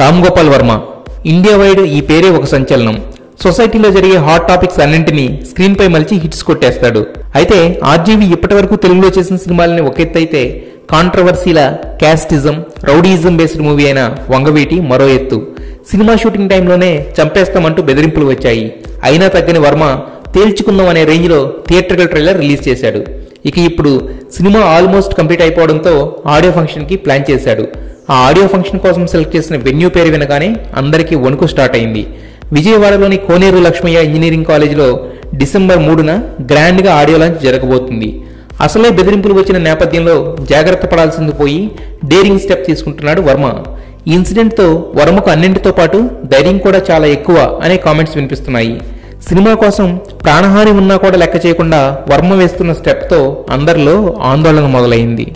Ram Gopal Varma India wide ఈ పేరే ఒక సంచలనం. సొసైటీలో జరిగే హాట్ టాపిక్స్ అన్నింటినీ స్క్రీన్ పై మలిచి హిట్స్ కొట్టేస్తాడు. అయితే ఆర్జీవి ఇప్పటి వరకు తెలుగులో చేసిన సినిమాలని ఒక ఎత్తు అయితే, కాంట్రవర్సీల క్యాస్టిజం, రౌడీయిజం బేస్డ్ మూవీ అయిన వంగవీటి మరో ఎత్తు. సినిమా షూటింగ్ టైంలోనే చంపేస్తామంటూ బెదిరింపులు వచ్చాయి. అయినా తగ్గని వర్మ తేల్చుకుందాం అనే రేంజ్ లో థియేట్రికల్ ట్రైలర్ రిలీజ్ చేశాడు. ఇక ఇప్పుడు సినిమా ఆల్మోస్ట్ కంప్లీట్ అయిపోవడంతో ఆడియో ఫంక్షన్ కి ప్లాన్ చేశాడు. ఆ ఆడియో ఫంక్షన్ కోసం సెలెక్ట్ చేసిన వెన్యూ పేరు వినగానే అందరికీ వణుకు స్టార్ట్ అయింది. విజయవాడలోని కోనేరు లక్ష్మయ్య ఇంజనీరింగ్ కాలేజీలో డిసెంబర్ 3న గ్రాండ్ గా ఆడియో లాంచ్ జరగబోతుంది. అసలే బెదిరింపులు వచ్చిన నేపథ్యంలో జాగ్రత్త పడాల్సింది పోయి డేరింగ్ స్టెప్ తీసుకుంటున్నాడు వర్మ. ఈ ఇన్సిడెంట్ తో వర్మకు అన్నింటితో పాటు ధైర్యం కూడా చాలా ఎక్కువ అనే కామెంట్స్ వినిపిస్తున్నాయి. సినిమా కోసం ప్రాణహాని ఉన్నా కూడా లెక్క చేయకుండా వర్మ వేస్తున్న స్టెప్ తో అందరిలో ఆందోళన మొదలైంది.